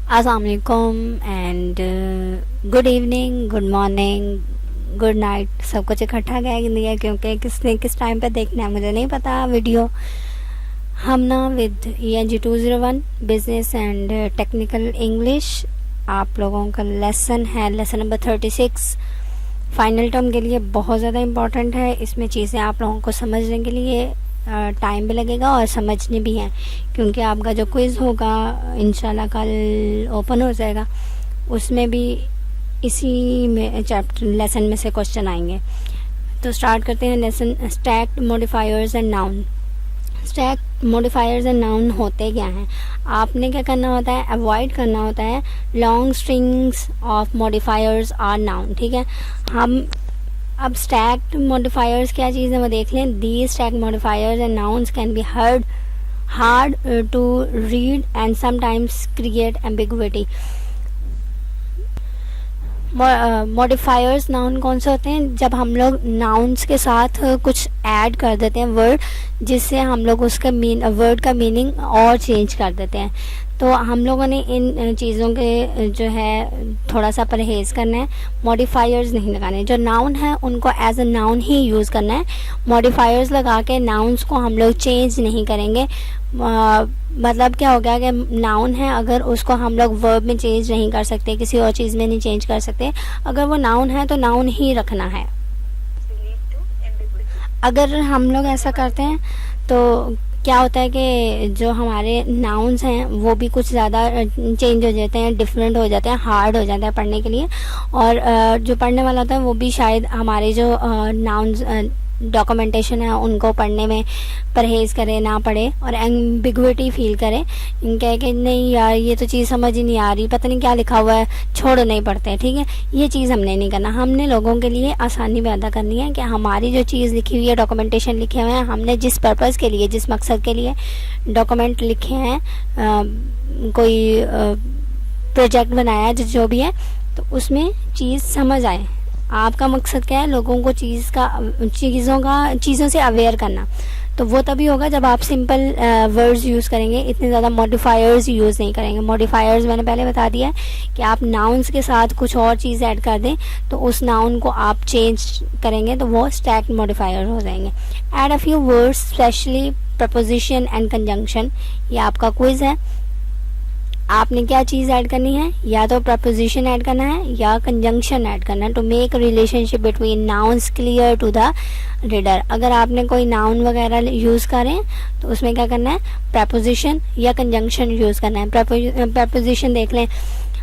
अस्सलाम वालेकुम and good evening, good morning, good night, सब कुछ इकट्ठा गया है क्योंकि किसने किस टाइम पे देखना है मुझे नहीं पता वीडियो। हम ना with ENG 201 business and technical English आप लोगों का लेसन है, लेसन नंबर 36 फाइनल टर्म के लिए बहुत ज़्यादा इम्पॉर्टेंट है। इसमें चीज़ें आप लोगों को समझने के लिए टाइम भी लगेगा और समझने भी हैं, क्योंकि आपका जो क्विज़ होगा इंशाल्लाह कल ओपन हो जाएगा, उसमें भी इसी में चैप्टर लेसन में से क्वेश्चन आएंगे। तो स्टार्ट करते हैं lesson. Stacked modifiers and noun. Stack modifiers and noun होते क्या हैं? आपने क्या करना होता है, अवॉइड करना होता है long strings of modifiers or noun. ठीक है, हम अब स्टैक्ड मॉडिफायर्स क्या चीज़ है वो देख लें। The stacked modifiers and nouns can be hard to read and sometimes create ambiguity. Modifiers noun कौन से होते हैं? जब हम लोग नाउन्स के साथ कुछ ऐड कर देते हैं वर्ड, जिससे हम लोग उसका वर्ड का मीनिंग और चेंज कर देते हैं। तो हम लोगों ने इन चीज़ों के जो है थोड़ा सा परहेज़ करना है, मॉडिफायर्स नहीं लगाने। जो नाउन है उनको एज अ नाउन ही यूज़ करना है। मॉडिफायर्स लगा के नाउन्स को हम लोग चेंज नहीं करेंगे। मतलब क्या हो गया कि नाउन है, अगर उसको हम लोग वर्ब में चेंज नहीं कर सकते, किसी और चीज़ में नहीं चेंज कर सकते। अगर वो नाउन है तो नाउन ही रखना है। अगर हम लोग ऐसा करते हैं तो क्या होता है कि जो हमारे नाउन्स हैं वो भी कुछ ज़्यादा चेंज हो जाते हैं, डिफरेंट हो जाते हैं, हार्ड हो जाता है पढ़ने के लिए। और जो पढ़ने वाला होता है वो भी शायद हमारे जो नाउन्स डॉक्यूमेंटेशन है उनको पढ़ने में परहेज़ करे, ना पढ़े और एम्बिगुइटी फील करे, कहे कि नहीं यार ये तो चीज़ समझ ही नहीं आ रही, पता नहीं क्या लिखा हुआ है, छोड़ नहीं पढ़ते। ठीक है, ये चीज़ हमने नहीं करना। हमने लोगों के लिए आसानी पैदा करनी है कि हमारी जो चीज़ लिखी हुई है, डॉक्यूमेंटेशन लिखे हुए हैं, हमने जिस पर्पज़ के लिए, जिस मकसद के लिए डॉक्यूमेंट लिखे हैं, कोई प्रोजेक्ट बनाया है, जो भी है, तो उसमें चीज़ समझ आए। आपका मकसद क्या है? लोगों को चीज़ों से अवेयर करना। तो वो तभी होगा जब आप सिंपल वर्ड्स यूज़ करेंगे, इतने ज़्यादा मॉडिफायर्स यूज़ नहीं करेंगे। मॉडिफायर्स मैंने पहले बता दिया है कि आप नाउन्स के साथ कुछ और चीज़ ऐड कर दें तो उस नाउन को आप चेंज करेंगे तो वो स्टैक्ड मॉडिफायर हो जाएंगे। Add a few words specially preposition and conjunction. ये आपका क्विज़ है। आपने क्या चीज़ ऐड करनी है? या तो प्रपोजिशन ऐड करना है या कंजंक्शन ऐड करना है to make relationship between nouns clear to the reader. अगर आपने कोई नाउन वगैरह यूज़ करें तो उसमें क्या करना है? प्रपोजिशन या कंजंक्शन यूज़ करना है। प्रपोजिशन देख लें,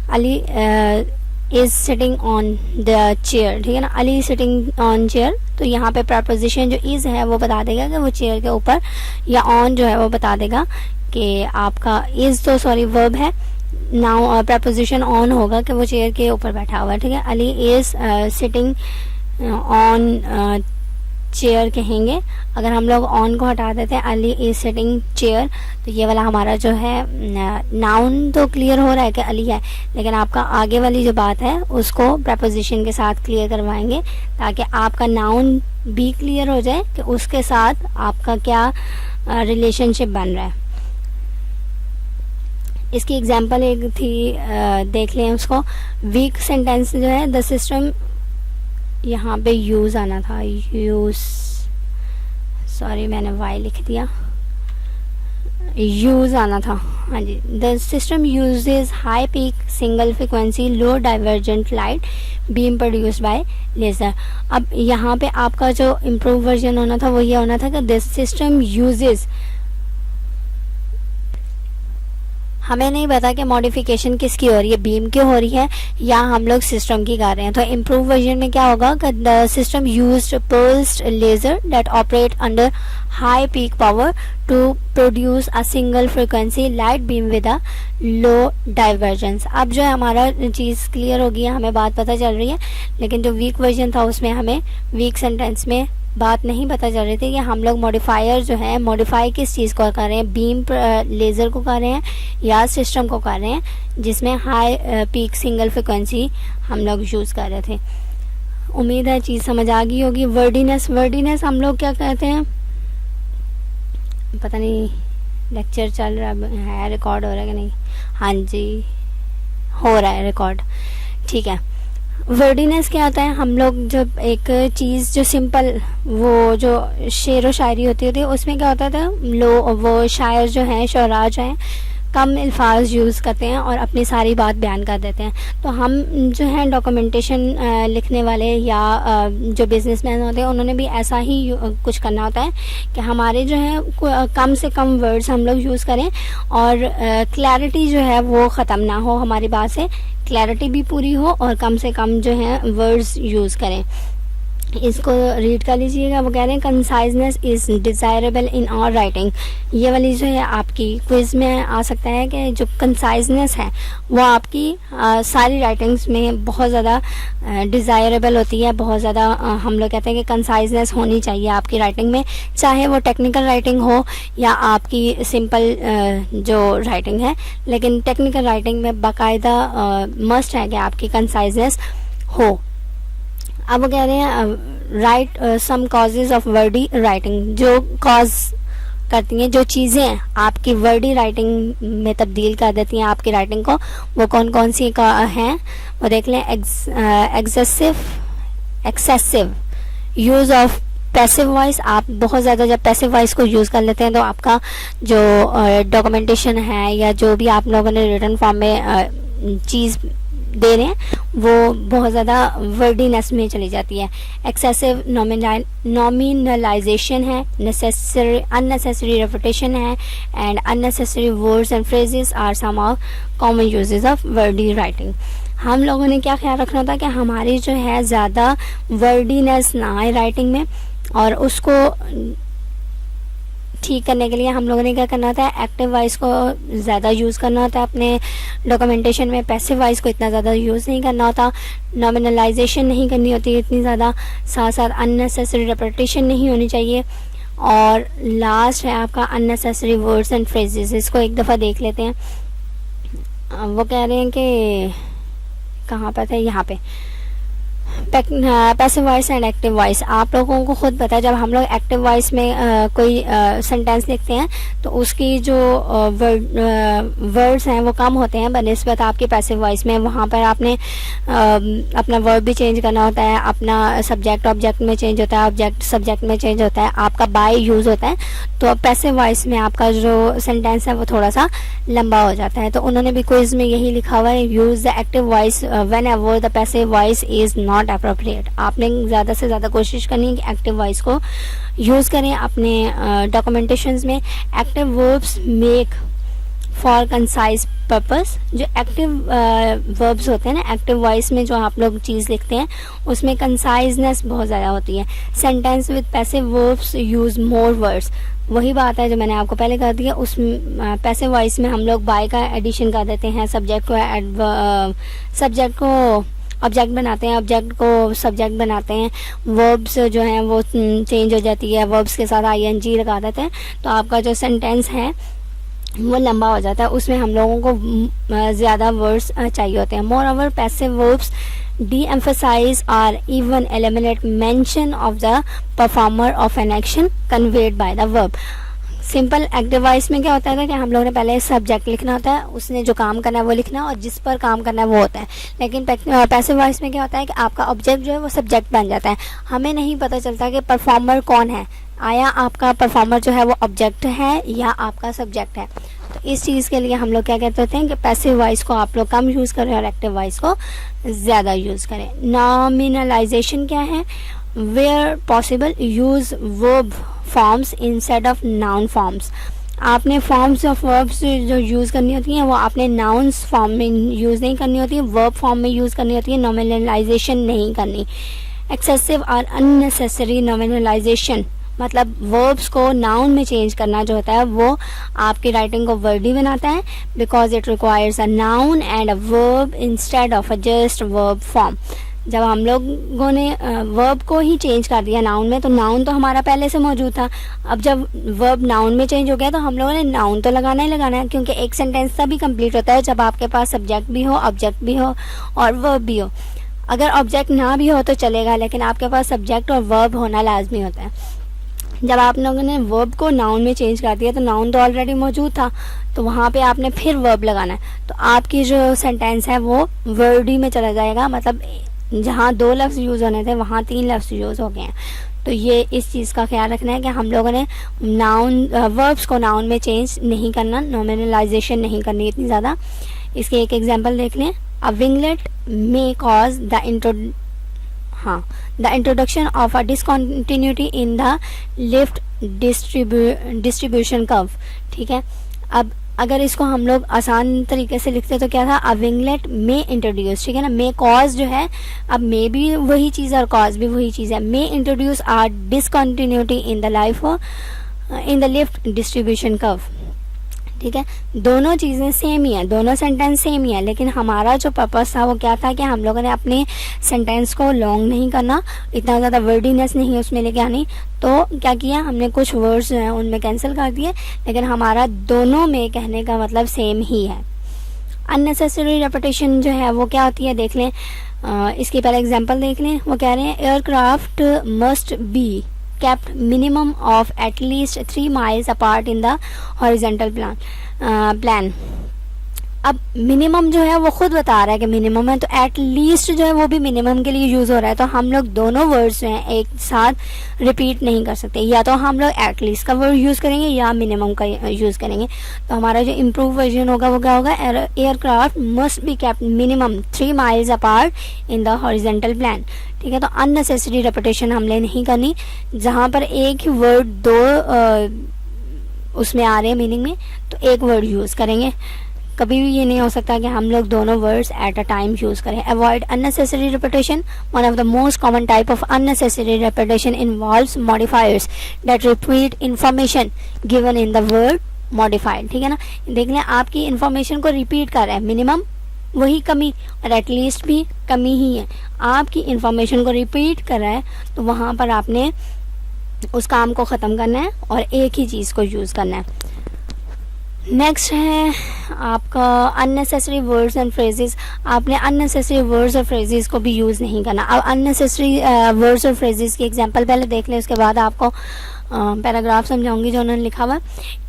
Ali is sitting on the chair. ठीक है ना, अली सिटिंग ऑन चेयर। तो यहाँ पे प्रपोजिशन जो इज़ है वो बता देगा कि वो चेयर के ऊपर, या ऑन जो है वो बता देगा कि आपका इज़ तो वर्ब है, नाउ प्रपोजिशन ऑन होगा कि वो चेयर के ऊपर बैठा हुआ है। ठीक है, Ali is sitting on chair कहेंगे। अगर हम लोग ऑन को हटा देते हैं, अली इज़ सिटिंग चेयर, तो ये वाला हमारा जो है नाउन तो क्लियर हो रहा है कि अली है, लेकिन आपका आगे वाली जो बात है उसको प्रपोजिशन के साथ क्लियर करवाएंगे ताकि आपका नाउन भी क्लियर हो जाए कि उसके साथ आपका क्या रिलेशनशिप बन रहा है। इसकी एग्जांपल एक थी, देख लें उसको। वीक सेंटेंस जो है, द सिस्टम, यहाँ पे यूज़ आना था, यूज़, सॉरी मैंने वाई लिख दिया, यूज़ आना था। हाँ जी, the system uses high peak single frequency low divergent light beam produced by laser. अब यहाँ पे आपका जो इम्प्रूव वर्जन होना था वो ये होना था कि दिस सिस्टम यूजेज, हमें नहीं पता कि मॉडिफिकेशन किसकी हो रही है, बीम की हो रही है या हम लोग सिस्टम की कर रहे हैं। तो इम्प्रूव वर्जन में क्या होगा कि the system used pulsed laser that operate under high peak power to produce a single frequency light beam with a low divergence. अब जो है हमारा चीज़ क्लियर हो गई है, हमें बात पता चल रही है। लेकिन जो वीक वर्जन था उसमें हमें वीक सेंटेंस में बात नहीं पता चल रही थी कि हम लोग मॉडिफायर जो है, मॉडिफाई किस चीज़ को कर रहे हैं, बीम लेज़र को कर रहे हैं या सिस्टम को कर रहे हैं, जिसमें हाई पीक सिंगल फ्रिक्वेंसी हम लोग यूज़ कर रहे थे। उम्मीद है चीज़ समझ आ गई होगी। वर्डीनेस, वर्डीनेस हम लोग क्या कहते हैं, पता नहीं लेक्चर चल रहा है, रिकॉर्ड हो रहा है कि नहीं। हाँ जी, हो रहा है रिकॉर्ड, ठीक है। वर्डीनेस क्या होता है, हम लोग जब एक चीज़ जो सिंपल, वो जो शेर व शायरी होती है उसमें क्या होता था, वो शायर जो हैं, शोरा जो हैं, कम अल्फाज यूज़ करते हैं और अपनी सारी बात बयान कर देते हैं। तो हम जो है डॉक्यूमेंटेशन लिखने वाले या जो बिजनेसमैन होते हैं, उन्होंने भी ऐसा ही कुछ करना होता है कि हमारे जो है कम से कम वर्ड्स हम लोग यूज़ करें और क्लैरिटी जो है वो ख़त्म ना हो, हमारी बात से क्लैरिटी भी पूरी हो और कम से कम जो है वर्ड्स यूज़ करें। इसको रीड कर लीजिएगा। वो कह रहे हैं conciseness is desirable in our writing. ये वाली जो है आपकी क्विज़ में आ सकता है कि जो कंसाइजनेस है वो आपकी सारी राइटिंग्स में बहुत ज़्यादा डिज़ायरेबल होती है, बहुत ज़्यादा हम लोग कहते हैं कि कंसाइजनेस होनी चाहिए आपकी राइटिंग में, चाहे वो टेक्निकल राइटिंग हो या आपकी सिंपल जो राइटिंग है। लेकिन टेक्निकल राइटिंग में बाकायदा मस्ट है कि आपकी कंसाइजनेस हो। अब वो कह रहे हैं write some causes of wordy writing. जो कॉज करती हैं, जो चीज़ें आपकी वर्डी राइटिंग में तब्दील कर देती हैं आपकी राइटिंग को, वो कौन कौन सी हैं वो देख लें। Excessive use of passive voice. आप बहुत ज़्यादा जब पैसिव वॉइस को यूज़ कर लेते हैं तो आपका जो डॉक्यूमेंटेशन है या जो भी आप लोगों ने रिटन फॉर्म में चीज़ दे रहे हैं वो बहुत ज़्यादा वर्डीनेस में चली जाती है। एक्सेसिव नॉमिनलाइजेशन है, अननेसेसरी रेपिटेशन है and unnecessary words and phrases are some of common uses of wordy writing. हम लोगों ने क्या ख्याल रखना था कि हमारी जो है ज़्यादा वर्डीनेस ना आए राइटिंग में, और उसको ठीक करने के लिए हम लोगों ने क्या करना होता है, एक्टिव वॉइस को ज़्यादा यूज़ करना होता है अपने डॉक्यूमेंटेशन में, पैसिव वॉइस को इतना ज़्यादा यूज़ नहीं करना होता, नॉमिनलाइजेशन नहीं करनी होती इतनी ज़्यादा, साथ साथ अननेसेसरी रेपिटेशन नहीं होनी चाहिए, और लास्ट है आपका अननेसेसरी वर्ड्स एंड फ्रेजेस। इसको एक दफ़ा देख लेते हैं। वो कह रहे हैं कि कहाँ पर थे, यहाँ पे passive voice and active voice. आप लोगों को खुद पता है जब हम लोग एक्टिव वॉइस में कोई सेंटेंस लिखते हैं तो उसकी जो वर्ड्स हैं वो कम होते हैं बनिस्बत आपकी पैसिव वॉइस में। वहाँ पर आपने अपना वर्ब भी चेंज करना होता है, अपना सब्जेक्ट ऑब्जेक्ट में चेंज होता है, ऑब्जेक्ट सब्जेक्ट में चेंज होता है, आपका बाय यूज़ होता है। तो पैसिव वॉइस में आपका जो सेंटेंस है वो थोड़ा सा लंबा हो जाता है। तो उन्होंने भी क्विज में यही लिखा हुआ है, use the active voice when ever the passive voice is not appropriate. आपने ज़्यादा से ज़्यादा कोशिश करनी है कि एक्टिव वॉइस को यूज़ करें अपने डॉक्यूमेंटेशंस में। Active verbs make for concise purpose. जो एक्टिव वर्ब्स होते हैं ना, एक्टिव वॉइस में जो आप लोग चीज़ लिखते हैं उसमें कंसाइजनेस बहुत ज़्यादा होती है। Sentence with passive verbs use more words. वही बात है जो मैंने आपको पहले कह दिया, उस पैसिव वॉइस में हम लोग बाय का एडिशन कर देते हैं, सब्जेक्ट को ऑब्जेक्ट बनाते हैं, ऑब्जेक्ट को सब्जेक्ट बनाते हैं, वर्ब्स जो हैं वो चेंज हो जाती है, वर्ब्स के साथ ING लगा देते हैं, तो आपका जो सेंटेंस है वो लंबा हो जाता है। उसमें हम लोगों को ज़्यादा वर्ड्स चाहिए होते हैं। More over passive verbs de-emphasize or even eliminate mention of the performer of an action conveyed by the verb। Simple active voice में क्या होता है कि हम लोगों ने पहले सब्जेक्ट लिखना होता है, उसने जो काम करना है वो लिखना है और जिस पर काम करना है वो होता है। लेकिन पैसिव वॉइस में क्या होता है कि आपका ऑब्जेक्ट जो है वो सब्जेक्ट बन जाता है, हमें नहीं पता चलता कि परफॉर्मर कौन है, आया आपका परफॉर्मर जो है वो ऑब्जेक्ट है या आपका सब्जेक्ट है। तो इस चीज़ के लिए हम लोग क्या कहते होते हैं कि पैसिव वॉइस को आप लोग कम यूज़ करें और एक्टिव वॉइस को ज़्यादा यूज़ करें। नॉमिनलाइजेशन क्या है, where possible use verb forms instead of noun forms. आपने फॉर्म्स ऑफ वर्ब्स जो यूज़ करनी होती हैं वो आपने नाउन्स फॉर्म में यूज़ नहीं करनी होती है, वर्ब फॉर्म में यूज़ करनी होती है, नॉमिनलाइजेशन नहीं करनी। एक्सेसिव और अननेसेसरी नॉमिनलाइजेशन मतलब वर्ब्स को नाउन में चेंज करना जो होता है वो आपकी राइटिंग को वर्डी बनाता है, because it requires a noun and a verb instead of a just verb form. जब हम लोगों ने वर्ब को ही चेंज कर दिया नाउन में, तो नाउन तो हमारा पहले से मौजूद था, अब जब वर्ब नाउन में चेंज हो गया तो हम लोगों ने नाउन तो लगाना ही लगाना है, क्योंकि एक सेंटेंस तभी कंप्लीट होता है जब आपके पास सब्जेक्ट भी हो, ऑब्जेक्ट भी हो और वर्ब भी हो। अगर ऑब्जेक्ट ना भी हो तो चलेगा, लेकिन आपके पास सब्जेक्ट और वर्ब होना लाजमी होता है। जब आप लोगों ने वर्ब को नाउन में चेंज कर दिया तो नाउन तो ऑलरेडी मौजूद था, तो वहाँ पे आपने फिर वर्ब लगाना है, तो आपकी जो सेंटेंस है वो वर्डी में चला जाएगा, मतलब जहाँ 2 लफ्ज़ यूज़ होने थे वहाँ 3 लफ्ज़ यूज़ हो गए हैं। तो ये इस चीज़ का ख्याल रखना है कि हम लोगों ने नाउन वर्ब्स को नाउन में चेंज नहीं करना, नॉमिनलाइजेशन नहीं करनी इतनी ज़्यादा। इसके एक एग्जांपल देख लें। A winglet may cause the introduction of a discontinuity in the lift distribution curve. ठीक है, अब अगर इसको हम लोग आसान तरीके से लिखते तो क्या था, अ विंगलेट में इंट्रोड्यूस, ठीक है ना, मे कॉज जो है, अब मे भी वही चीज़ और कॉज भी वही चीज़ है, may introduce are discontinuity in the life in the lift distribution curve. ठीक है, दोनों चीज़ें सेम ही हैं, दोनों सेंटेंस सेम ही है, लेकिन हमारा जो पर्पस था वो क्या था कि हम लोगों ने अपने सेंटेंस को लॉन्ग नहीं करना, इतना ज़्यादा वर्डीनेस नहीं उसमें लेके आनी, तो क्या किया हमने, कुछ वर्ड्स जो हैं उनमें कैंसिल कर दिए, लेकिन हमारा दोनों में कहने का मतलब सेम ही है। अननेसेसरी रेपिटेशन जो है वो क्या होती है देख लें। इसकी पहले एग्जाम्पल देख लें। वो कह रहे हैं aircraft must be kept minimum of at least 3 miles apart in the horizontal plan। अब मिनिमम जो है वो खुद बता रहा है कि मिनिमम है, तो एट लीस्ट जो है वो भी मिनिमम के लिए यूज़ हो रहा है, तो हम लोग दोनों वर्ड्स जो हैं एक साथ रिपीट नहीं कर सकते, या तो हम लोग एट लीस्ट का वर्ड यूज़ करेंगे या मिनिमम का यूज़ करेंगे। तो हमारा जो इम्प्रूव वर्जन होगा वो क्या होगा, aircraft must be kept minimum 3 miles apart in the horizontal plan. ठीक है, तो अननेसेसरी रेपिटेशन हमने नहीं करनी, जहाँ पर एक ही वर्ड दो उसमें आ रहे हैं मीनिंग में, तो एक वर्ड यूज़ करेंगे। कभी भी ये नहीं हो सकता कि हम लोग दोनों words at a time use करें। Avoid unnecessary repetition. One of the most common type of unnecessary repetition involves modifiers that repeat information given in the word modified. ठीक है ना, देख लें आपकी इंफॉर्मेशन को रिपीट कर रहा है, मिनिमम वही कमी और एटलीस्ट भी कमी ही है, आपकी इंफॉर्मेशन को रिपीट कर रहा है, तो वहाँ पर आपने उस काम को ख़त्म करना है और एक ही चीज़ को यूज़ करना है। नेक्स्ट है आपका अननेसेसरी वर्ड्स एंड फ्रेजेस। आपने अननेसेसरी वर्ड्स और फ्रेजेस को भी यूज़ नहीं करना। अब अननेसेसरी वर्ड्स और फ्रेजेस की एग्जांपल पहले देख लें, उसके बाद आपको पैराग्राफ समझाऊंगी जो उन्होंने लिखा हुआ।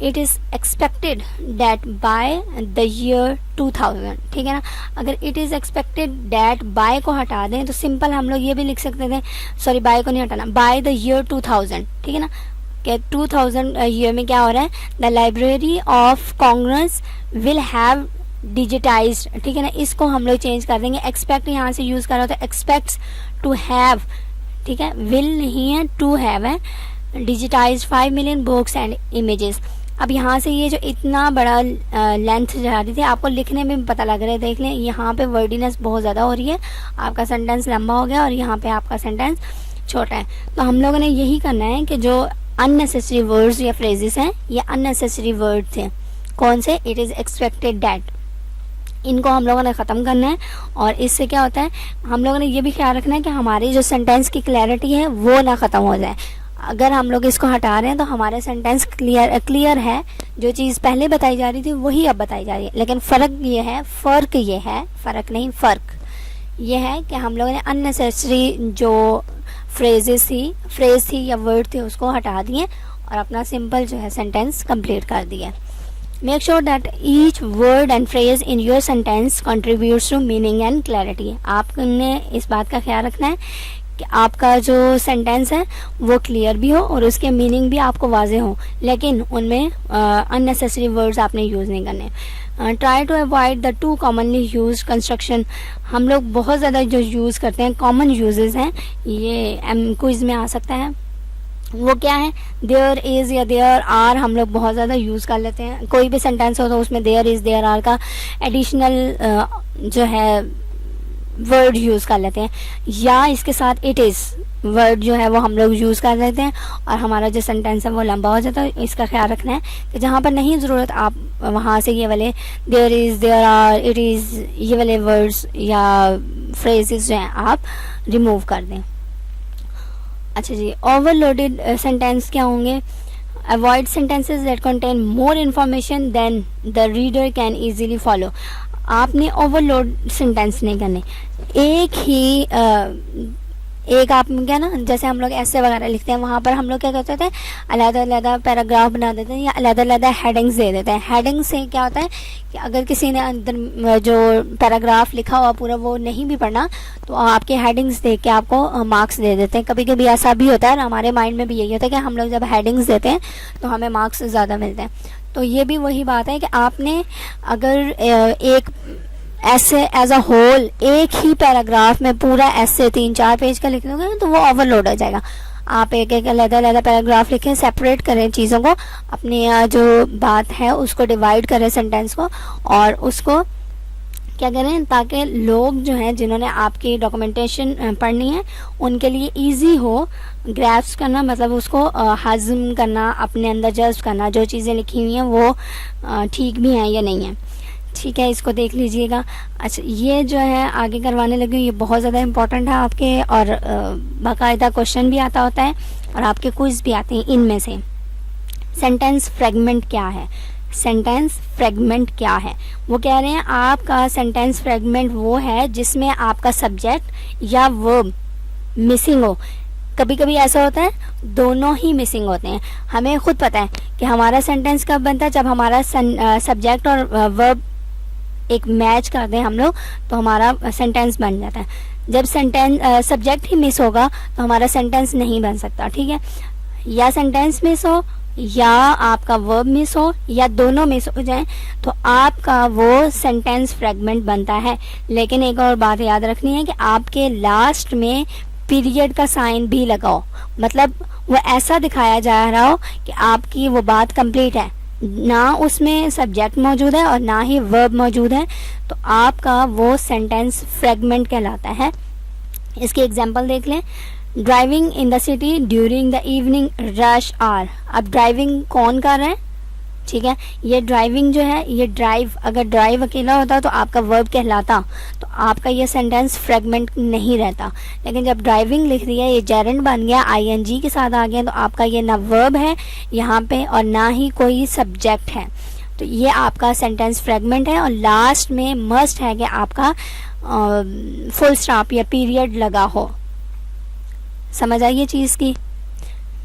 It is expected that by the year 2000। ठीक है ना, अगर it is expected that by को हटा दें तो सिंपल हम लोग ये भी लिख सकते थे, सॉरी बाय को नहीं हटाना, बाय द ईयर 2000। ठीक है ना, कि 2000 ईयर में क्या हो रहा है, the library of Congress will have digitised. ठीक है ना, इसको हम लोग चेंज कर देंगे, एक्सपेक्ट यहाँ से यूज़ कर रहा हो तो एक्सपेक्ट्स टू हैव, ठीक है, विल नहीं है, टू हैव है, digitise 5 million books and images. अब यहाँ से ये जो इतना बड़ा लेंथ जा रही थी, आपको लिखने में भी पता लग रहा है, देख लें यहाँ पे वर्डीनेस बहुत ज़्यादा हो रही है, आपका सेंटेंस लंबा हो गया और यहाँ पे आपका सेंटेंस छोटा है। तो हम लोगों ने यही करना है कि जो अननेसेसरी वर्ड्स या फ्रेजेस हैं, ये अननेसेसरी वर्ड थे, कौन से, इट इज़ एक्सपेक्टेड डैट, इनको हम लोगों ने ख़त्म करना है। और इससे क्या होता है, हम लोगों ने ये भी ख्याल रखना है कि हमारी जो सेंटेंस की क्लैरिटी है वो ना ख़त्म हो जाए। अगर हम लोग इसको हटा रहे हैं तो हमारे सेंटेंस क्लियर है, जो चीज़ पहले बताई जा रही थी वही अब बताई जा रही है, लेकिन फ़र्क ये है, फ़र्क ये है कि हम लोगों ने अननेसेसरी जो फ्रेज थी या वर्ड थे उसको हटा दिए और अपना सिंपल जो है सेंटेंस कंप्लीट कर दिया। Make sure that each word and phrase in your sentence contributes to meaning and clarity. आपने इस बात का ख्याल रखना है कि आपका जो सेंटेंस है वो क्लियर भी हो और उसके मीनिंग भी आपको वाजे हो, लेकिन उनमें अननेसेसरी वर्ड्स आपने यूज़ नहीं करने। Try to avoid the too commonly use construction. हम लोग बहुत ज़्यादा जो यूज़ करते हैं, कॉमन यूजेस हैं, ये क्विज़ में आ सकता है, वो क्या है, देयर इज़ या देयर आर हम लोग बहुत ज़्यादा यूज़ कर लेते हैं। कोई भी सेंटेंस हो तो उसमें देयर इज़ देयर आर का एडिशनल जो है वर्ड यूज़ कर लेते हैं, या इसके साथ इट इज़ वर्ड जो है वो हम लोग यूज़ कर लेते हैं और हमारा जो सेंटेंस है वो लंबा हो जाता है। इसका ख्याल रखना है कि जहाँ पर नहीं ज़रूरत आप वहाँ से ये वाले there is there are it is ये वाले वर्ड्स या फ्रेजेस जो हैं आप रिमूव कर दें। अच्छा जी, ओवरलोडेड सेंटेंस क्या होंगे, avoid sentences that contain more information than the reader can easily follow. आपने ओवरलोड सेंटेंस नहीं करने, एक ही एक आप क्या ना, जैसे हम लोग ऐसे वगैरह लिखते हैं, वहाँ पर हम लोग क्या करते थे, अलग-अलग पैराग्राफ बना देते हैं या अलग-अलग हेडिंग्स दे देते हैं। हेडिंग से क्या होता है कि अगर किसी ने अंदर जो पैराग्राफ लिखा हुआ पूरा वो नहीं भी पढ़ना, तो आपके हेडिंग्स देख के आपको मार्क्स दे देते हैं। कभी कभी ऐसा भी होता है, और हमारे माइंड में भी यही होता है कि हम लोग जब हेडिंग्स देते हैं तो हमें मार्क्स ज़्यादा मिलते हैं। तो ये भी वही बात है कि आपने अगर एक ऐसे एज अ होल एक ही पैराग्राफ में पूरा ऐसे 3-4 पेज का लिख दोगे तो वो ओवरलोड हो जाएगा। आप एक एक अलग-अलग पैराग्राफ लिखें, सेपरेट करें चीज़ों को, अपनी जो बात है उसको डिवाइड करें सेंटेंस को, और उसको क्या करें ताकि लोग जो हैं जिन्होंने आपकी डॉक्यूमेंटेशन पढ़नी है उनके लिए इजी हो ग्रैस्प करना, मतलब उसको हज़म करना, अपने अंदर जज्ब करना, जो चीज़ें लिखी हुई हैं वो ठीक भी हैं या नहीं है। ठीक है, इसको देख लीजिएगा। अच्छा, ये जो है आगे करवाने लगी हूँ, ये बहुत ज़्यादा इम्पोर्टेंट है आपके, और बाकायदा क्वेश्चन भी आता होता है और आपके क्विज भी आते हैं इनमें से। सेंटेंस फ्रेगमेंट क्या है? सेंटेंस फ्रेगमेंट क्या है? वो कह रहे हैं आपका सेंटेंस फ्रेगमेंट वो है जिसमें आपका सब्जेक्ट या वर्ब मिसिंग हो। कभी कभी ऐसा होता है दोनों ही मिसिंग होते हैं। हमें खुद पता है कि हमारा सेंटेंस कब बनता है, जब हमारा सब्जेक्ट और वर्ब एक मैच कर दें हम लोग तो हमारा सेंटेंस बन जाता है। जब सेंटेंस सब्जेक्ट ही मिस होगा तो हमारा सेंटेंस नहीं बन सकता। ठीक है, या सेंटेंस मिस हो या आपका वर्ब मिस हो या दोनों मिस हो जाए तो आपका वो सेंटेंस फ्रेगमेंट बनता है। लेकिन एक और बात याद रखनी है कि आपके लास्ट में पीरियड का साइन भी लगाओ, मतलब वो ऐसा दिखाया जा रहा हो कि आपकी वो बात कंप्लीट है, ना उसमें सब्जेक्ट मौजूद है और ना ही वर्ब मौजूद है, तो आपका वो सेंटेंस फ्रेगमेंट कहलाता है। इसकी एग्जांपल देख लें। Driving in the city during the evening rush hour. अब ड्राइविंग कौन कर रहा है? ठीक है, ये ड्राइविंग जो है, ये ड्राइव, अगर ड्राइव अकेला होता तो आपका वर्ब कहलाता, तो आपका ये सेंटेंस फ्रेगमेंट नहीं रहता। लेकिन जब ड्राइविंग लिख दिया, ये जेरेंड बन गया, आईएनजी के साथ आ गया, तो आपका ये ना वर्ब है यहाँ पे और ना ही कोई सब्जेक्ट है, तो ये आपका सेंटेंस फ्रेगमेंट है। और लास्ट में मस्ट है कि आपका फुल स्टॉप या पीरियड लगा हो। समझ आई ये चीज़ की?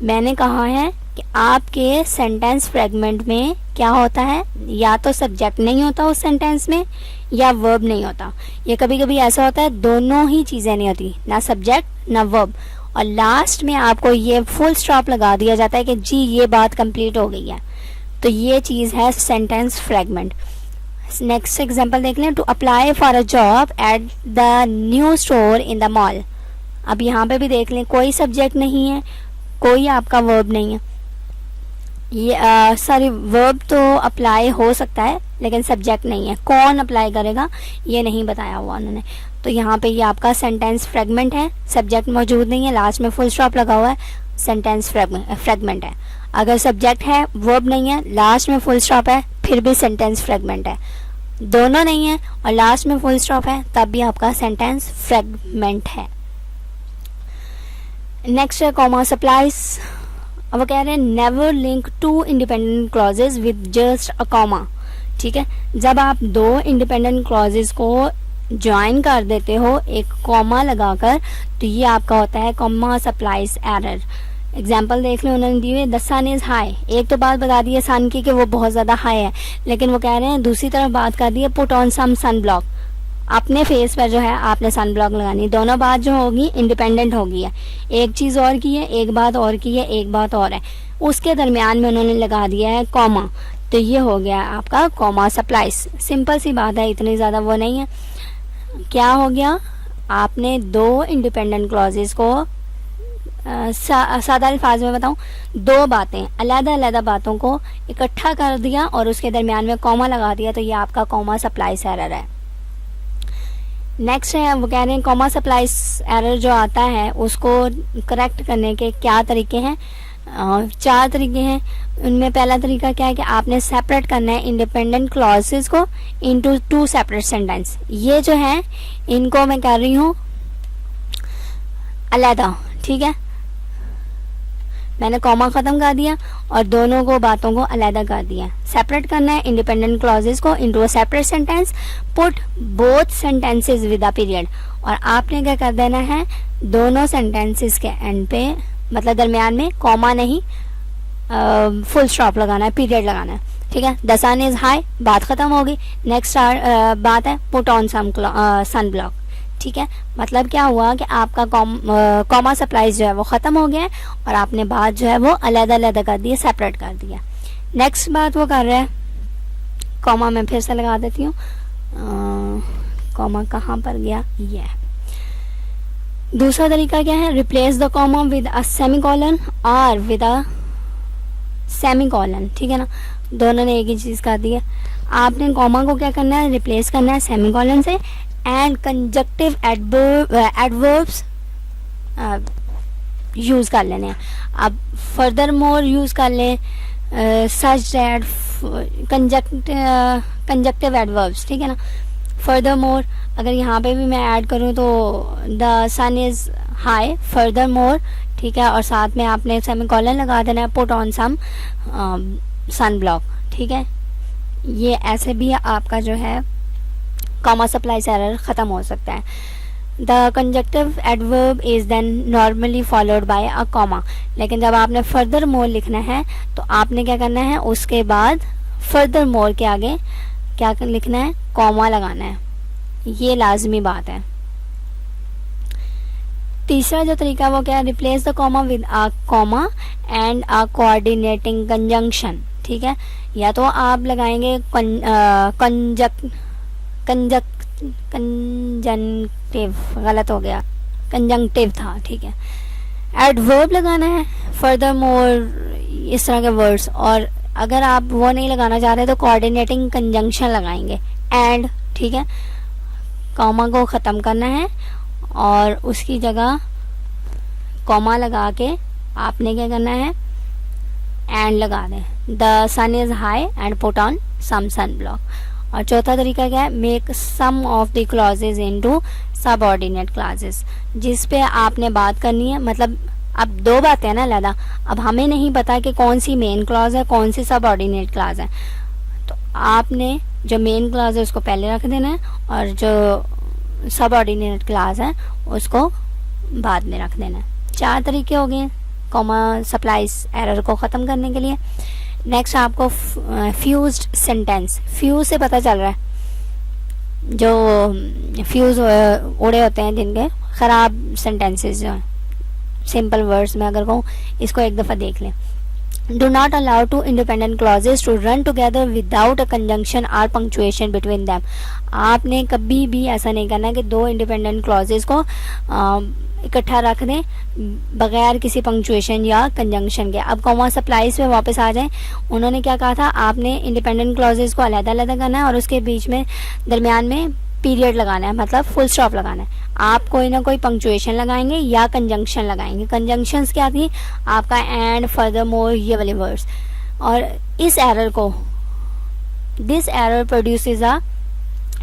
मैंने कहा है कि आपके सेंटेंस फ्रेगमेंट में क्या होता है, या तो सब्जेक्ट नहीं होता उस सेंटेंस में या वर्ब नहीं होता। ये कभी कभी ऐसा होता है दोनों ही चीज़ें नहीं होती, ना सब्जेक्ट ना वर्ब, और लास्ट में आपको ये फुल स्टॉप लगा दिया जाता है कि जी ये बात कंप्लीट हो गई है। तो ये चीज़ है सेंटेंस फ्रेगमेंट। नेक्स्ट एग्जांपल देख लें। To apply for a job at the new store in the mall. अब यहाँ पे भी देख लें, कोई सब्जेक्ट नहीं है, कोई आपका वर्ब नहीं है। ये सॉरी, वर्ब तो अप्लाई हो सकता है लेकिन सब्जेक्ट नहीं है। कौन अप्लाई करेगा ये नहीं बताया हुआ उन्होंने, तो यहाँ पे ये आपका सेंटेंस फ्रेगमेंट है। सब्जेक्ट मौजूद नहीं है, लास्ट में फुल स्टॉप लगा हुआ है, सेंटेंस फ्रेगमेंट है। अगर सब्जेक्ट है, वर्ब नहीं है, लास्ट में फुल स्टॉप है, फिर भी सेंटेंस फ्रेगमेंट है। दोनों नहीं है और लास्ट में फुल स्टॉप है, तब भी आपका सेंटेंस फ्रेगमेंट है। नेक्स्ट है कॉमा सप्लाइज। अब वो कह रहे हैं never link two independent clauses with just a comma. ठीक है, जब आप दो इंडिपेंडेंट क्लॉजेज को ज्वाइन कर देते हो एक कॉमा लगाकर, तो ये आपका होता है कॉमा सप्लाइज एरर। एग्जाम्पल देख लो, उन्होंने दिए द सन इज हाई। एक तो बात बता दी है सन की कि वो बहुत ज़्यादा हाई है, लेकिन वो कह रहे हैं दूसरी तरफ बात कर दी है put on some sun block. अपने फेस पर जो है आपने सन ब्लॉक लगानी। दोनों बात जो होगी इंडिपेंडेंट होगी है। एक चीज़ और की है, एक बात और की है, एक बात और है, उसके दरमियान में उन्होंने लगा दिया है कॉमा, तो ये हो गया आपका कॉमा सप्लाइज। सिंपल सी बात है, इतनी ज़्यादा वो नहीं है। क्या हो गया, आपने दो इंडिपेंडेंट क्लॉजेज को सादा अल्फाज में बताऊं, दो बातें अलग-अलग बातों को इकट्ठा कर दिया और उसके दरमियान में कॉमा लगा दिया, तो ये आपका कॉमा सप्लाइज एरर है। नेक्स्ट है, वो कह रहे हैं कॉमा सप्लाइज एरर जो आता है उसको करेक्ट करने के क्या तरीके हैं। 4 तरीके हैं। उनमें पहला तरीका क्या है कि आपने सेपरेट करना है इंडिपेंडेंट क्लॉजेस को इनटू 2 सेपरेट सेंटेंस। ये जो है इनको मैं कर रही हूँ अलहदा, ठीक है, मैंने कॉमा ख़त्म कर दिया और दोनों को बातों को अलहदा कर दिया। सेपरेट करना है इंडिपेंडेंट क्लॉजेस को into a separate sentence, put both sentences with a period. और आपने क्या कर देना है, दोनों सेंटेंसेस के एंड पे मतलब दरमियान में कॉमा नहीं फुल स्टॉप लगाना है, पीरियड लगाना है। ठीक है, द सन इज हाई, बात खत्म होगी। नेक्स्ट बात है पुट ऑन सन ब्लॉक। ठीक है, मतलब क्या हुआ कि आपका कॉमा सप्लाईज जो है वो ख़त्म हो गया है और आपने बात जो है वो अलग-अलग कर दी है, सेपरेट कर दिया। नेक्स्ट बात वो कर रहा है, कॉमा मैं फिर से लगा देती हूँ, कॉमा कहाँ पर गया, ये है। दूसरा तरीका क्या है, replace the comma with a semicolon और विद अ सेमीकोलन। ठीक है ना, दोनों ने एक ही चीज़ कर दी है। आपने कॉमा को क्या करना है, रिप्लेस करना है सेमीकोलन से एंड कंजक्टिव एडवर्ब्स यूज़ कर लेने हैं। अब फर्दर मोर यूज़ कर लें सच दैट कंजक्टिव एडवर्ब्स। ठीक है ना, फर्दर मोर अगर यहाँ पे भी मैं ऐड करूँ तो the sun is high, furthermore. ठीक है, और साथ में आपने सेमीकोलन लगा देना है, put on some sun block. ठीक है, ये ऐसे भी आपका जो है कॉमा सप्लाई एरर ख़त्म हो सकता है। The conjunctive adverb is then normally followed by a comma. लेकिन जब आपने फर्दर मोर लिखना है तो आपने क्या करना है, उसके बाद फर्दर मोर के आगे क्या लिखना है, कॉमा लगाना है। ये लाजमी बात है। तीसरा जो तरीका वो क्या है, replace the comma with a comma and a coordinating conjunction. ठीक है, या तो आप लगाएंगे कंजंक्टिव, गलत हो गया, कंजंक्टिव था। ठीक है, एडवर्ब लगाना है, फर्दर मोर, इस तरह के वर्ड्स। और अगर आप वो नहीं लगाना चाह रहे तो कोऑर्डिनेटिंग कंजंक्शन लगाएंगे, एंड। ठीक है, कॉमा को ख़त्म करना है और उसकी जगह कॉमा लगा के आपने क्या करना है, एंड लगा दें, the sun is high and put on some sun block. और चौथा तरीका क्या है, make some of the clauses into subordinate clauses, जिस पे आपने बात करनी है। मतलब अब दो बातें हैं ना अलग, अब हमें नहीं पता कि कौन सी मेन क्लॉज है, कौन सी सबऑर्डिनेट क्लॉज है। तो आपने जो मेन क्लॉज है उसको पहले रख देना है और जो सबऑर्डिनेट क्लॉज है उसको बाद में रख देना है। 4 तरीके हो गए कॉमा सप्लाईज एरर को ख़त्म करने के लिए। नेक्स्ट आपको फ्यूज्ड सेंटेंस, फ्यूज से पता चल रहा है जो फ्यूज उड़े होते हैं जिनके ख़राब सेंटेंसेस जो हैं, सिंपल वर्ड्स में अगर कहूँ, इसको एक दफ़ा देख लें। Do not allow two independent clauses to run together without a conjunction or punctuation between them. आपने कभी भी ऐसा नहीं करना कि दो इंडिपेंडेंट क्लॉजेस को इकट्ठा रख दें बगैर किसी पंक्चुएशन या कंजंक्शन के। अब कॉमा सप्लाईज पे वापस आ जाएं। उन्होंने क्या कहा था, आपने इंडिपेंडेंट क्लॉजेस को अलग-अलग करना है और उसके बीच में दरमियान में पीरियड लगाना है, मतलब फुल स्टॉप लगाना है। आप कोई ना कोई पंक्चुएशन लगाएंगे या कंजंक्शन लगाएंगे। कंजंक्शंस क्या थी, आपका एंड, फर्दर मोर, ये वाले वर्ड्स। और इस एरर को, this error produces a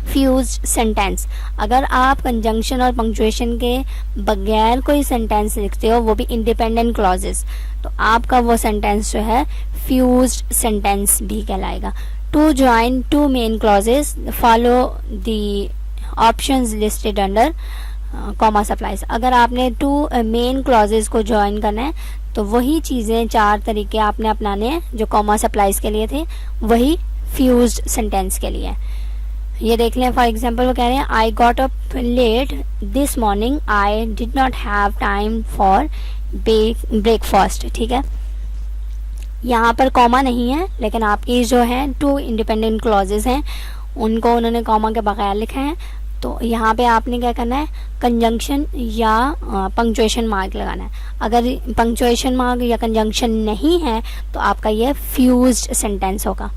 fused sentence. अगर आप कंजंक्शन और पंक्चुएशन के बगैर कोई सेंटेंस लिखते हो, वो भी इंडिपेंडेंट क्लॉजेस, तो आपका वो सेंटेंस जो है फ्यूज्ड सेंटेंस भी कहलाएगा। To join two main clauses follow the options listed under comma splices. अगर आपने 2 मेन क्लॉजेस को ज्वाइन करना है तो वही चीज़ें 4 तरीके आपने अपनाने हैं जो कॉमा सप्लाईज के लिए थे, वही फ्यूज्ड सेंटेंस के लिए। ये देख लें, फॉर एग्जांपल वो कह रहे हैं I got up let this morning, I did not have time for breakfast. ठीक है, यहाँ पर कॉमा नहीं है, लेकिन आपकी जो है 2 इंडिपेंडेंट क्लॉजेस हैं उनको उन्होंने कॉमा के बगैर लिखा है। तो यहाँ पे आपने क्या करना है, कंजंक्शन या पंक्चुएशन मार्क लगाना है। अगर पंक्चुएशन मार्क या कंजंक्शन नहीं है तो आपका ये फ्यूज्ड सेंटेंस होगा।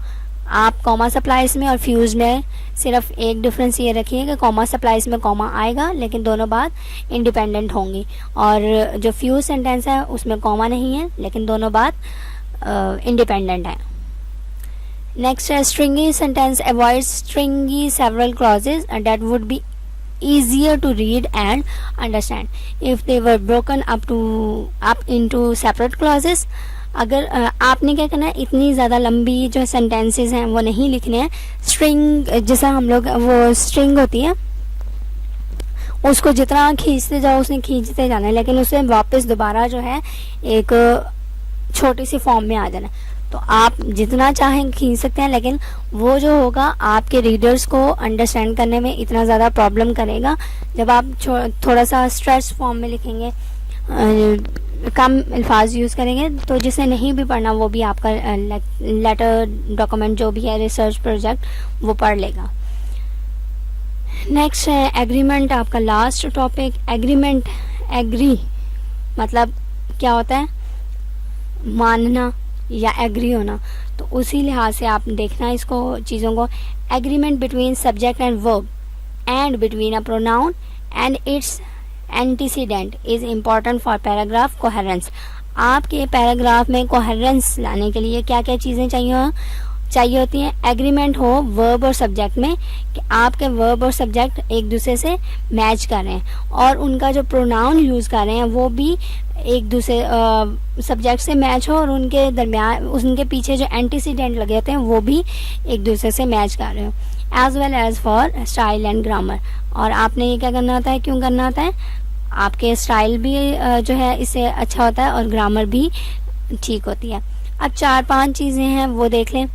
आप कॉमा सप्लाईज में और फ्यूज में सिर्फ एक डिफरेंस ये रखिए कि कॉमा सप्लाईज में कॉमा आएगा लेकिन दोनों बात इंडिपेंडेंट होंगी, और जो फ्यूज सेंटेंस है उसमें कॉमा नहीं है लेकिन दोनों बात इंडिपेंडेंट है। नेक्स्ट है स्ट्रिंगी sentence avoid स्ट्रिंगी several clauses that would be easier to read and understand. If they were broken up into separate clauses, अगर आपने क्या करना है, इतनी ज़्यादा लंबी जो सेंटेंसेस हैं वो नहीं लिखने हैं. स्ट्रिंग, जैसा हम लोग वो स्ट्रिंग होती है उसको जितना खींचते जाओ उसने खींचते जाना है, लेकिन उसे वापस दोबारा जो है एक छोटी सी फॉर्म में आ जाना है. तो आप जितना चाहें खींच सकते हैं, लेकिन वो जो होगा आपके रीडर्स को अंडरस्टैंड करने में इतना ज़्यादा प्रॉब्लम करेगा. जब आप थोड़ा सा स्ट्रेच फॉर्म में लिखेंगे, कम अल्फाज यूज़ करेंगे, तो जिसे नहीं भी पढ़ना वो भी आपका लेटर डॉक्यूमेंट जो भी है रिसर्च प्रोजेक्ट वो पढ़ लेगा. नेक्स्ट है एग्रीमेंट, आपका लास्ट टॉपिक. एग्रीमेंट, एग्री मतलब क्या होता है, मानना या एग्री होना. तो उसी लिहाज से आप देखना इसको चीज़ों को. Agreement between subject and verb and between a pronoun and it's antecedent is important for paragraph coherence. आपके पैराग्राफ में कोहेरेंस लाने के लिए क्या क्या चीज़ें चाहिए होती हैं. एग्रीमेंट हो वर्ब और सब्जेक्ट में, कि आपके वर्ब और सब्जेक्ट एक दूसरे से मैच कर रहे हैं, और उनका जो प्रोनाउन यूज़ कर रहे हैं वो भी एक दूसरे सब्जेक्ट से मैच हो, और उनके दरमियान उनके पीछे जो एंटीसीडेंट लगे होते हैं वो भी एक दूसरे से मैच कर रहे हो. As well as for style and grammar. और आपने ये क्या करना होता है, क्यों करना होता है, आपके स्टाइल भी जो है इससे अच्छा होता है और ग्रामर भी ठीक होती है. अब 4-5 चीज़ें हैं वो देख लें.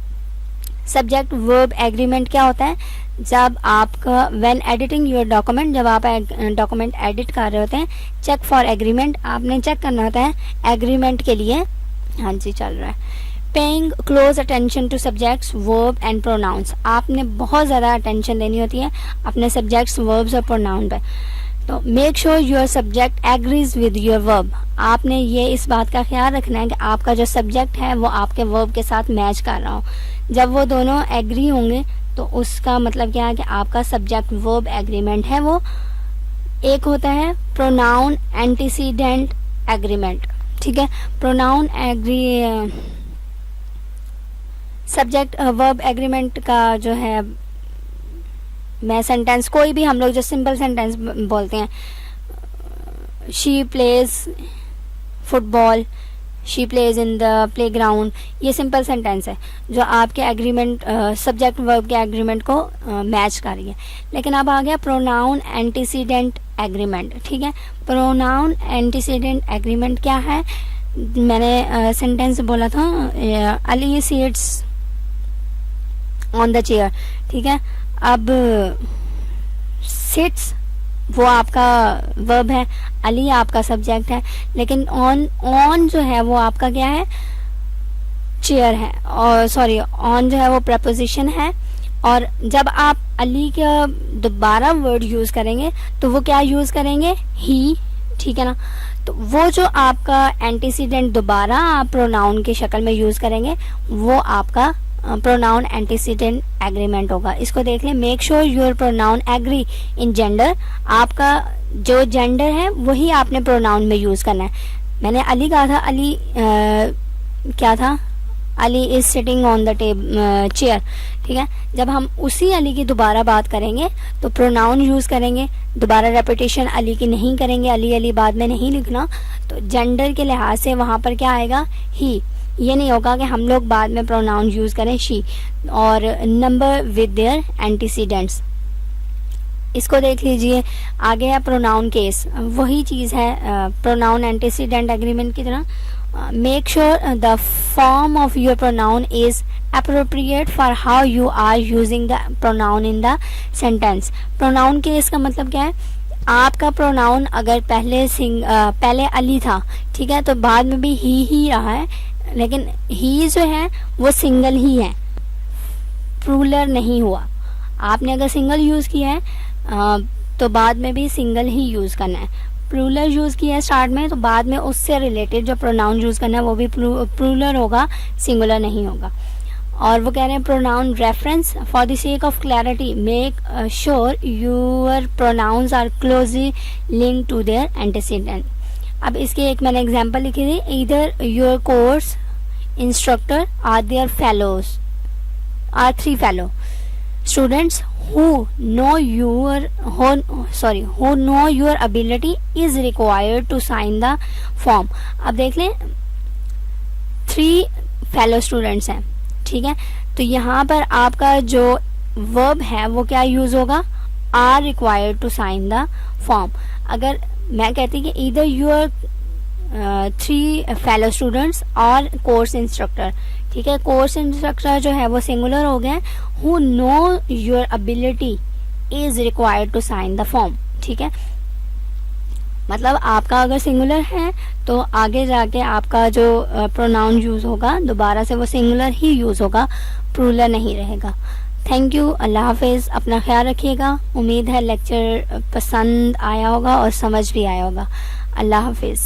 सब्जेक्ट वर्ब एग्रीमेंट क्या होता है, जब आपका व्हेन एडिटिंग योर डॉक्यूमेंट, जब आप डॉक्यूमेंट एडिट कर रहे होते हैं, चेक फॉर एग्रीमेंट, आपने चेक करना होता है एग्रीमेंट के लिए. हाँ जी, चल रहा है. Paying close attention to subjects verb and pronouns. आपने बहुत ज़्यादा अटेंशन देनी होती है अपने सब्जेक्ट्स, वर्ब्स और प्रोनाउन पर. तो make sure your subject agrees with your verb. आपने ये इस बात का ख्याल रखना है कि आपका जो सब्जेक्ट है वो आपके वर्ब के साथ मैच कर रहा हो. जब वो दोनों एग्री होंगे तो उसका मतलब क्या है कि आपका सब्जेक्ट वर्ब एग्रीमेंट है वो. एक होता है प्रोनाउन एंटीसीडेंट एग्रीमेंट, ठीक है. Pronoun agree subject verb agreement का जो है, मैं सेंटेंस कोई भी हम लोग जो सिंपल सेंटेंस बोलते हैं, she plays football, she plays in the playground, ये सिंपल सेंटेंस है जो आपके एग्रीमेंट सब्जेक्ट वर्ब के एग्रीमेंट को मैच कर रही है. लेकिन अब आ गया प्रोनाउन एंटीसीडेंट एग्रीमेंट, ठीक है. प्रोनाउन एंटीसीडेंट एग्रीमेंट क्या है, मैंने सेंटेंस बोला था, Ali seats on the chair, ठीक है. अब सिट्स वो आपका वर्ब है, अली आपका सब्जेक्ट है, लेकिन ऑन जो है वो आपका क्या है, चेयर है, और सॉरी ऑन जो है वो प्रपोजिशन है. और जब आप अली का दोबारा वर्ड यूज़ करेंगे तो वो क्या यूज़ करेंगे, ही, ठीक है ना. तो वो जो आपका एंटीसीडेंट दोबारा आप प्रोनाउन की शक्ल में यूज़ करेंगे वो आपका प्रोनाउन एंटीसीडेंट एग्रीमेंट होगा. इसको देख लें. Make sure your pronoun agree in gender. आपका जो जेंडर है वही आपने प्रोनाउन में यूज़ करना है. मैंने अली कहा था, अली क्या था, Ali is sitting on the chair, ठीक है. जब हम उसी अली की दोबारा बात करेंगे तो प्रोनाउन यूज़ करेंगे, दोबारा रेपिटेशन अली की नहीं करेंगे, अली अली बाद में नहीं लिखना. तो जेंडर के लिहाज से वहाँ पर क्या आएगा, ही. ये नहीं होगा कि हम लोग बाद में प्रोनाउन यूज़ करें शी. और नंबर विद देयर एंटीसीडेंट्स. इसको देख लीजिए. आगे है प्रोनाउन केस, वही चीज़ है प्रोनाउन एंटीसीडेंट एग्रीमेंट की तरह. Make sure the form of your pronoun is appropriate for how you are using the pronoun in the sentence. Pronoun case का मतलब क्या है, आपका प्रोनाउन अगर पहले अली था, ठीक है, तो बाद में भी ही रहा है, लेकिन ही जो है वो सिंगल ही है, प्लूरल नहीं हुआ. आपने अगर सिंगल यूज़ किया है तो बाद में भी सिंगल ही यूज़ करना है. प्लूरल यूज़ किया है स्टार्ट में तो बाद में उससे रिलेटेड जो प्रोनाउन यूज़ करना है वो भी प्लूरल होगा, सिंगुलर नहीं होगा. और वो कह रहे हैं pronoun reference for the sake of clarity make sure your pronouns are closely link to their antecedent. अब इसके एक मैंने एग्जांपल लिखी थी. Either your course instructor or their fellows or 3 fellow students who know your ability is required to sign the form. अब देख लें 3 fellow students हैं, ठीक है, तो यहाँ पर आपका जो वर्ब है वो क्या यूज होगा, are required to sign the form. अगर मैं कहती कि इधर यूर 3 फेलो स्टूडेंट्स और कोर्स इंस्ट्रक्टर, ठीक है, कोर्स इंस्ट्रक्टर जो है वो सिंगुलर हो गया, who know your ability is required to sign the form. ठीक है, मतलब आपका अगर सिंगुलर है तो आगे जाके आपका जो प्रोनाउन यूज होगा दोबारा से वो सिंगुलर ही यूज होगा, प्लूरल नहीं रहेगा. थैंक यू, अल्लाह हाफिज़, अपना ख्याल रखिएगा. उम्मीद है लेक्चर पसंद आया होगा और समझ भी आया होगा. अल्लाह हाफिज़.